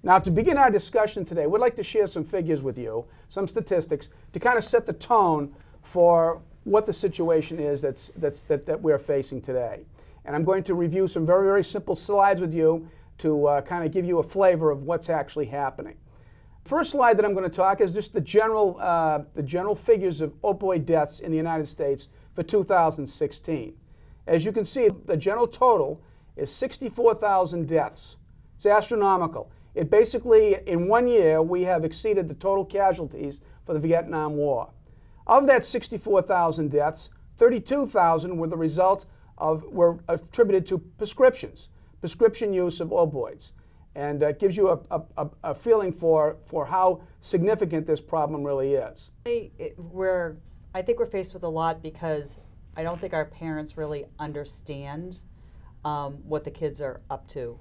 Now, to begin our discussion today, we'd like to share some figures with you, some statistics, to kind of set the tone for what the situation is that we're facing today. And I'm going to review some very, very simple slides with you to kind of give you a flavor of what's actually happening. First slide that I'm going to talk is just the general figures of opioid deaths in the United States for 2016. As you can see, the general total is 64,000 deaths. It's astronomical. It basically, in 1 year, we have exceeded the total casualties for the Vietnam War. Of that 64,000 deaths, 32,000 were attributed to prescription use of opioids. And it gives you a feeling for how significant this problem really is. I think we're faced with a lot because I don't think our parents really understand what the kids are up to.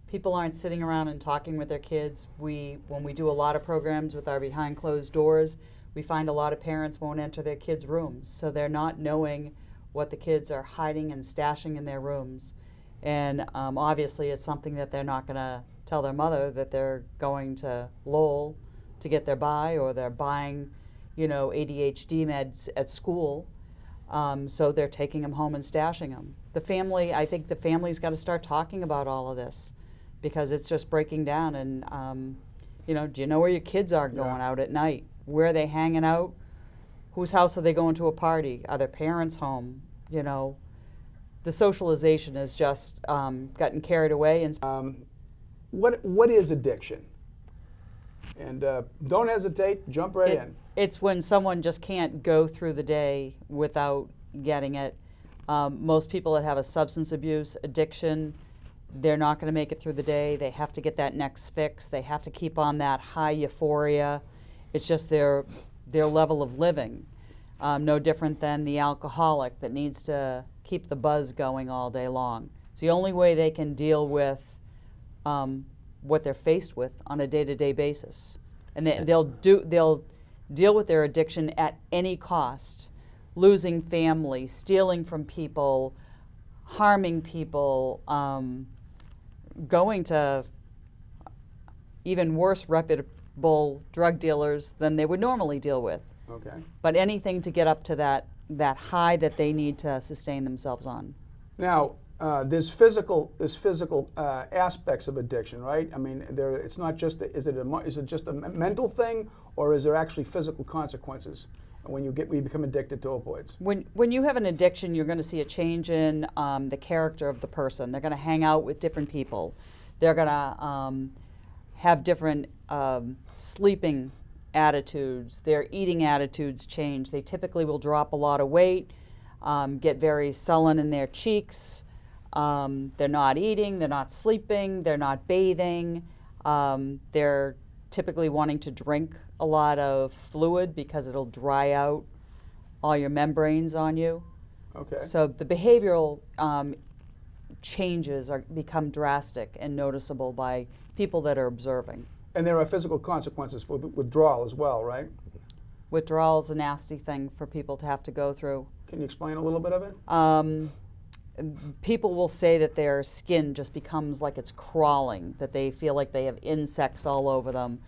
People aren't sitting around and talking with their kids. When we do a lot of programs with our behind closed doors, we find a lot of parents won't enter their kids' rooms, so they're not knowing what the kids are hiding and stashing in their rooms. And obviously it's something that they're not going to tell their mother, that they're going to Lowell to get their buy, or they're buying, ADHD meds at school. So they're taking them home and stashing them. I think the family's got to start talking about all of this, because it's just breaking down. And do you know where your kids are going out at night? Where are they hanging out? Whose house are they going to a party? Are their parents home? The socialization has just gotten carried away. And what is addiction? And don't hesitate, jump right in. It's when someone just can't go through the day without getting it. Most people that have a substance abuse addiction, they're not going to make it through the day. They have to get that next fix. They have to keep on that high euphoria. It's just their level of living. No different than the alcoholic that needs to keep the buzz going all day long. It's the only way they can deal with what they're faced with on a day-to-day basis. And they'll deal with their addiction at any cost, losing family, stealing from people, harming people, going to even worse reputable drug dealers than they would normally deal with. Okay. But anything to get up to that high that they need to sustain themselves on. Now, there's physical aspects of addiction, right? I mean, it's not just is it just a mental thing, or is there actually physical consequences when you become addicted to opioids? When you have an addiction, you're going to see a change in the character of the person. They're going to hang out with different people. They're going to have different sleeping attitudes. Their eating attitudes change. They typically will drop a lot of weight, get very sullen in their cheeks. They're not eating, they're not sleeping, they're not bathing. They're typically wanting to drink a lot of fluid because it'll dry out all your membranes on you. Okay. So the behavioral changes become drastic and noticeable by people that are observing. And there are physical consequences for withdrawal as well, right? Withdrawal is a nasty thing for people to have to go through. Can you explain a little bit of it? People will say that their skin just becomes like it's crawling, that they feel like they have insects all over them.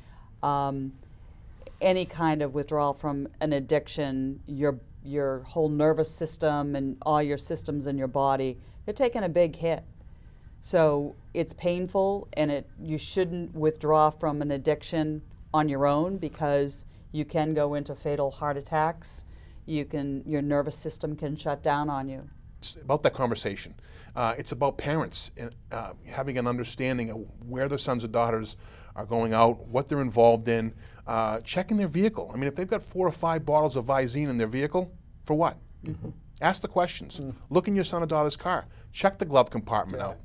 Any kind of withdrawal from an addiction, your whole nervous system and all your systems in your body, they're taking a big hit. So it's painful, and you shouldn't withdraw from an addiction on your own, because you can go into fatal heart attacks. Your nervous system can shut down on you. It's about that conversation. It's about parents having an understanding of where their sons or daughters are going out, what they're involved in, checking their vehicle. I mean, if they've got 4 or 5 bottles of Visine in their vehicle, for what? Mm-hmm. Ask the questions. Mm-hmm. Look in your son or daughter's car. Check the glove compartment out.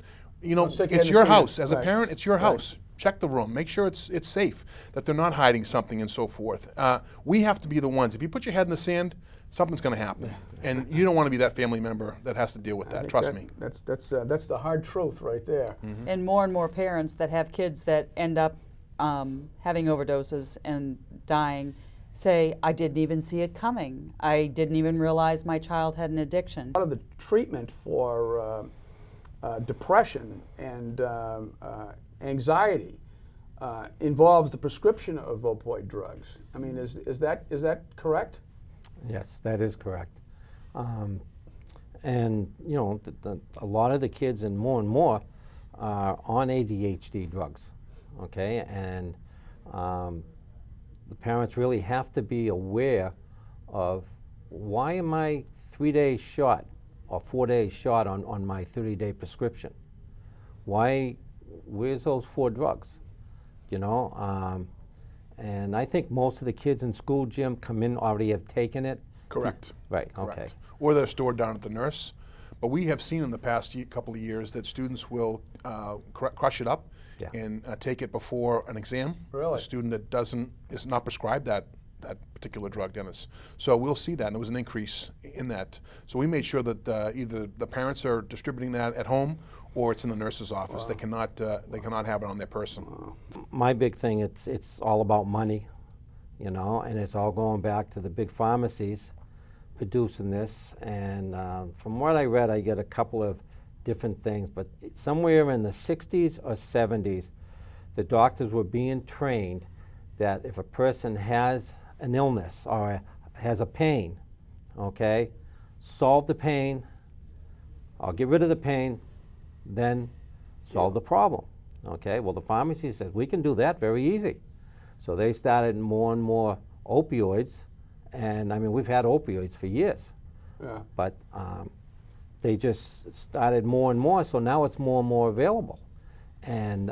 It's your house. As a parent, it's your house. Check the room. Make sure it's safe, that they're not hiding something and so forth. We have to be the ones. If you put your head in the sand, something's going to happen, and you don't want to be that family member that has to deal with that. Trust me. That's the hard truth right there. Mm-hmm. And more parents that have kids that end up having overdoses and dying say, I didn't even see it coming. I didn't even realize my child had an addiction. A lot of the treatment for depression and anxiety involves the prescription of opioid drugs. I mean, is that correct? Yes, that is correct. And you know, a lot of the kids and more are on ADHD drugs, okay? And the parents really have to be aware of, why am I 3 days short or 4 days short on my 30-day prescription? Where's those 4 drugs? You know, and I think most of the kids in school, Jim, come in already have taken it. Correct. Right, Correct. okay. Or they're stored down at the nurse. But we have seen in the past couple of years that students will crush it up and take it before an exam. Really? A student that is not prescribed that particular drug, Dennis. So we'll see that, and there was an increase in that. So we made sure that either the parents are distributing that at home, or it's in the nurse's office. Wow. They cannot have it on their person. Wow. My big thing, it's all about money, you know, and it's all going back to the big pharmacies producing this. And from what I read, I get a couple of different things, but somewhere in the 60s or 70s, the doctors were being trained that if a person has an illness or has a pain, okay, solve the pain, or get rid of the pain, then solve the problem, okay? Well, the pharmacy says, we can do that very easy. So they started more and more opioids, and I mean, we've had opioids for years. Yeah. But they just started more and more, so now it's more and more available. And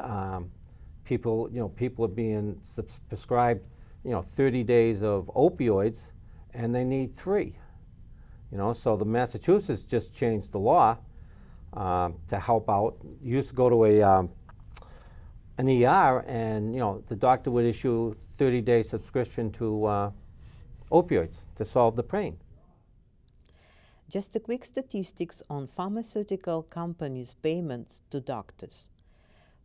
people are being prescribed, 30 days of opioids, and they need 3. So the Massachusetts just changed the law to help out. You used to go to an ER, and the doctor would issue 30-day subscription to opioids to solve the pain. Just a quick statistics on pharmaceutical companies' payments to doctors.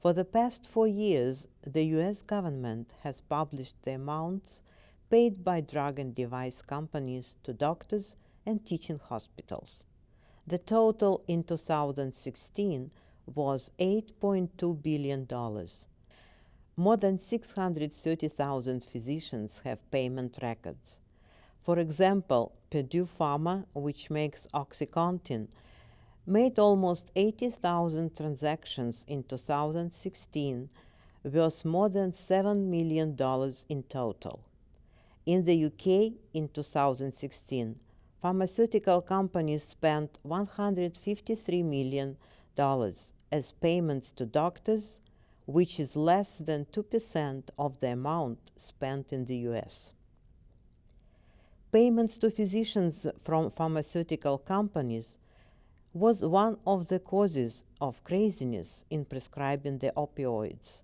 For the past 4 years, the US government has published the amounts paid by drug and device companies to doctors and teaching hospitals. The total in 2016 was $8.2 billion. More than 630,000 physicians have payment records. For example, Purdue Pharma, which makes OxyContin, made almost 80,000 transactions in 2016, worth more than $7 million in total. In the UK, in 2016, pharmaceutical companies spent $153 million as payments to doctors, which is less than 2% of the amount spent in the US. Payments to physicians from pharmaceutical companies was one of the causes of craziness in prescribing the opioids.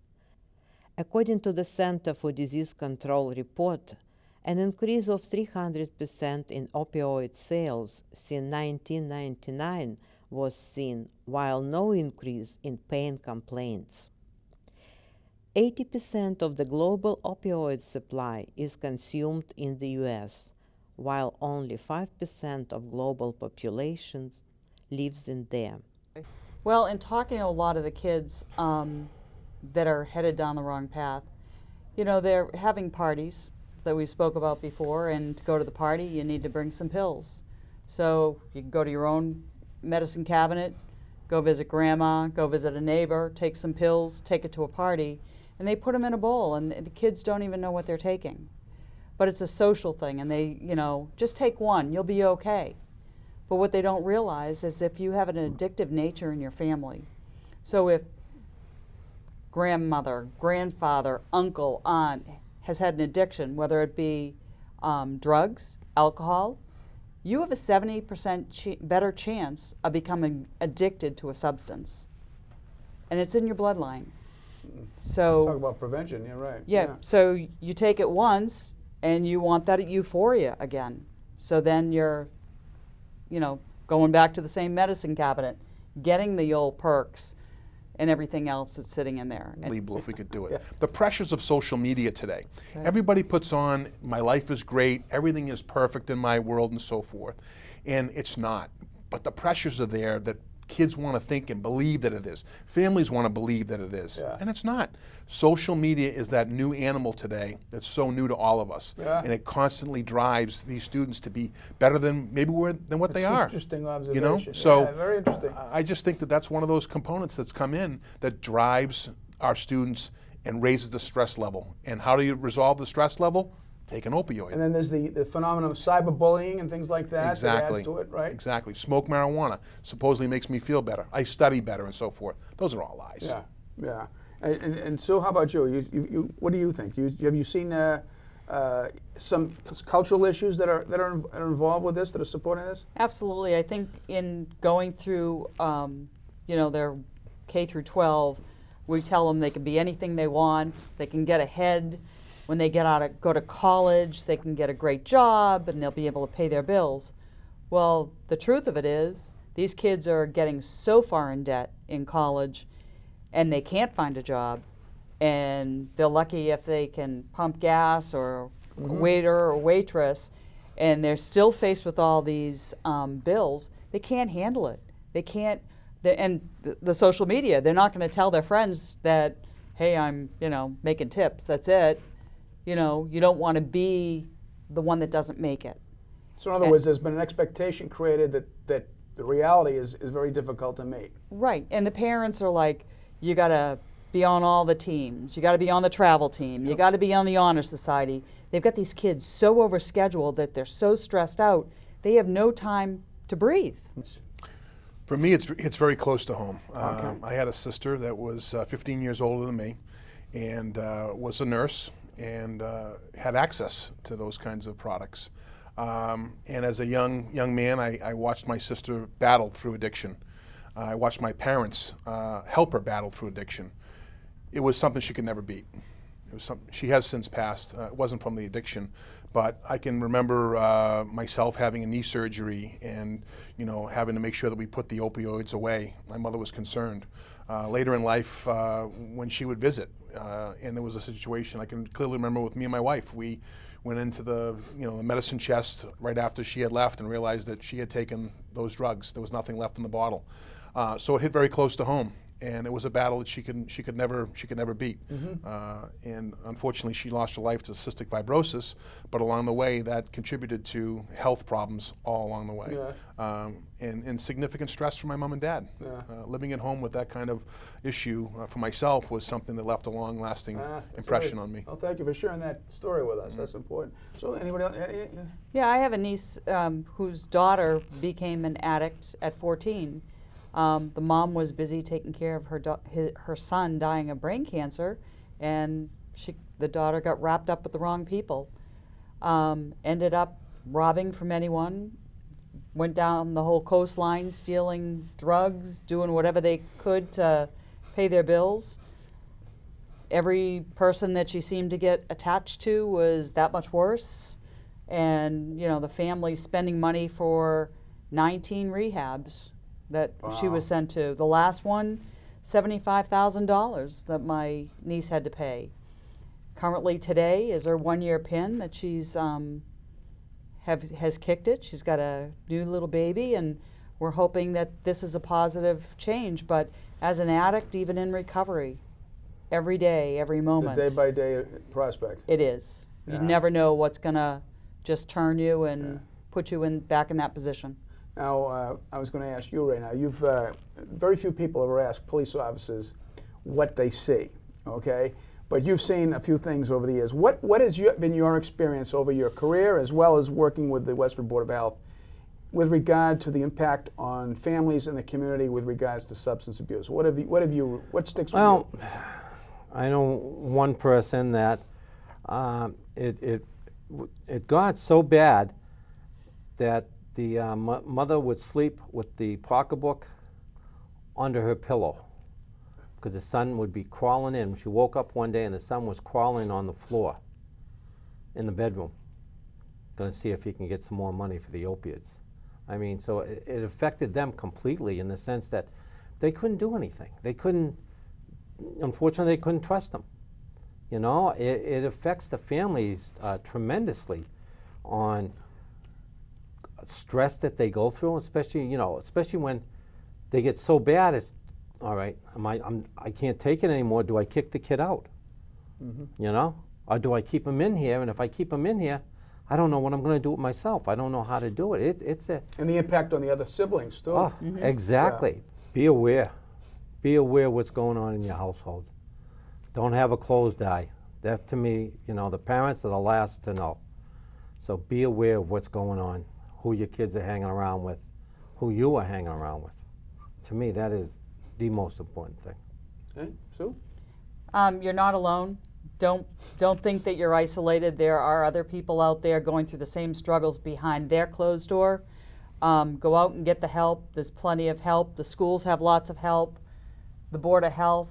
According to the Center for Disease Control report, an increase of 300% in opioid sales since 1999 was seen, while no increase in pain complaints. 80% of the global opioid supply is consumed in the US, while only 5% of global populations lives in there. Well, in talking to a lot of the kids that are headed down the wrong path, they're having parties that we spoke about before, and to go to the party, you need to bring some pills. So you can go to your own medicine cabinet, go visit grandma, go visit a neighbor, take some pills, take it to a party, and they put them in a bowl, and the kids don't even know what they're taking. But it's a social thing, and they, just take one, you'll be okay. But what they don't realize is if you have an addictive nature in your family, so if grandmother, grandfather, uncle, aunt has had an addiction, whether it be drugs, alcohol, you have a 70% better chance of becoming addicted to a substance. And it's in your bloodline. So talk about prevention, yeah, right. Yeah, so you take it once, and you want that euphoria again. So then you're, going back to the same medicine cabinet, getting the old perks and everything else that's sitting in there. If we could do it. The pressures of social media today. Okay. Everybody puts on, my life is great, everything is perfect in my world and so forth. And it's not. But the pressures are there that kids want to think and believe that it is. Families want to believe that it is. Yeah. And it's not. Social media is that new animal today that's so new to all of us. Yeah. And it constantly drives these students to be better than maybe than what they That's are. Interesting You observation. know? So yeah, very interesting. I just think that that's one of those components that's come in that drives our students and raises the stress level. And how do you resolve the stress level? Take an opioid. And then there's the phenomenon of cyberbullying and things like that. Exactly. That adds to it, right? Exactly. Smoke marijuana supposedly makes me feel better. I study better and so forth. Those are all lies. Yeah, yeah. And Sue, how about you? What do you think? Have you seen some cultural issues that are involved with this, that are supporting this? Absolutely. I think in going through, their K through 12, we tell them they can be anything they want. They can get ahead. When they go to college, they can get a great job and they'll be able to pay their bills. Well, the truth of it is, these kids are getting so far in debt in college and they can't find a job. And they're lucky if they can pump gas or a waiter or waitress, and they're still faced with all these bills. They can't handle it. They can't, and the social media, they're not going to tell their friends that, hey, I'm, making tips, that's it. You don't want to be the one that doesn't make it. So in other words, there's been an expectation created that the reality is very difficult to meet. Right, and the parents are like, you got to be on all the teams. You got to be on the travel team. You got to be on the honor society. They've got these kids so overscheduled that they're so stressed out, they have no time to breathe. For me, it's very close to home. Okay. I had a sister that was 15 years older than me and was a nurse and had access to those kinds of products. And as a young man, I watched my sister battle through addiction. I watched my parents help her battle through addiction. It was something she could never beat. It was something, she has since passed. It wasn't from the addiction, but I can remember myself having a knee surgery and having to make sure that we put the opioids away. My mother was concerned. Later in life, when she would visit, and there was a situation I can clearly remember with me and my wife. We went into the the medicine chest right after she had left and realized that she had taken those drugs. There was nothing left in the bottle. So it hit very close to home, and it was a battle that she could never beat. And unfortunately, she lost her life to cystic fibrosis. But along the way, that contributed to health problems all along the way, and significant stress for my mom and dad. Living at home with that kind of issue for myself was something that left a long-lasting impression on me. Well, thank you for sharing that story with us. That's important. So, anybody else? Yeah, I have a niece whose daughter became an addict at 14. The mom was busy taking care of her son dying of brain cancer, and the daughter got wrapped up with the wrong people. Ended up robbing from anyone, went down the whole coastline stealing drugs, doing whatever they could to pay their bills. Every person that she seemed to get attached to was that much worse, and the family spending money for 19 rehabs that she was sent to. The last one, $75,000 that my niece had to pay. Currently today is her 1-year pin that she's has kicked it. She's got a new little baby, and we're hoping that this is a positive change. But as an addict, even in recovery, every day, every moment. It's a day-by-day prospect. It is. Yeah. You never know what's gonna just turn you and put you back in that position. Now, I was going to ask you right now. You've very few people ever ask police officers what they see, okay? But you've seen a few things over the years. What has been your experience over your career, as well as working with the Westford Board of Health, with regard to the impact on families in the community with regards to substance abuse? What sticks with you? I know one person that it got so bad that the mother would sleep with the pocketbook under her pillow because the son would be crawling in. She woke up one day and the son was crawling on the floor in the bedroom, going to see if he can get some more money for the opiates. I mean, so it affected them completely in the sense that they couldn't do anything. They couldn't, unfortunately, they couldn't trust them. It affects the families tremendously on stress that they go through, especially when they get so bad, it's, all right, I can't take it anymore. Do I kick the kid out? You know? Or do I keep him in here? And if I keep him in here, I don't know what I'm going to do with myself. I don't know how to do it. It's a... And the impact on the other siblings, too. Oh, exactly. Be aware. Be aware what's going on in your household. Don't have a closed eye. That, to me, you know, the parents are the last to know. So be aware of what's going on, who your kids are hanging around with, who you are hanging around with. To me, that is the most important thing. Okay, Sue? You're not alone. Don't think that you're isolated. There are other people out there going through the same struggles behind their closed door. Go out and get the help. There's plenty of help. The schools have lots of help. The Board of Health,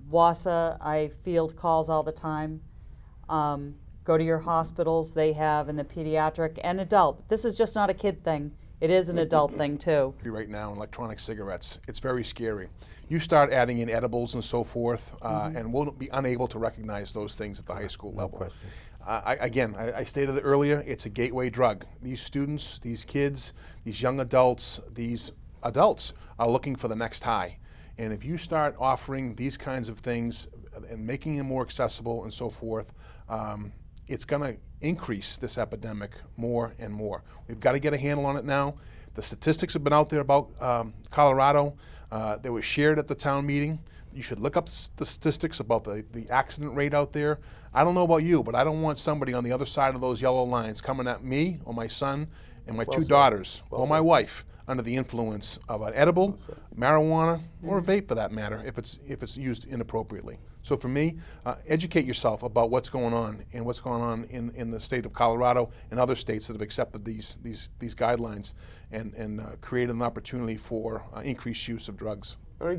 WASA, I field calls all the time. Go to your hospitals. They have in the pediatric and adult. This is just not a kid thing. It is an adult thing too. Right now, electronic cigarettes, it's very scary. You start adding in edibles and so forth, and we'll be unable to recognize those things at the high school level. question. I stated it earlier, it's a gateway drug. These students, these kids, these young adults, these adults are looking for the next high. And if you start offering these kinds of things and making them more accessible and so forth, it's going to increase this epidemic more and more. We've got to get a handle on it now. The statistics have been out there about Colorado. They were shared at the town meeting. You should look up the statistics about the accident rate out there. I don't know about you, but I don't want somebody on the other side of those yellow lines coming at me or my son and my two daughters or my wife under the influence of an edible, marijuana, or a vape for that matter, if it's used inappropriately. So for me, educate yourself about what's going on and what's going on in the state of Colorado and other states that have accepted these guidelines and created an opportunity for increased use of drugs.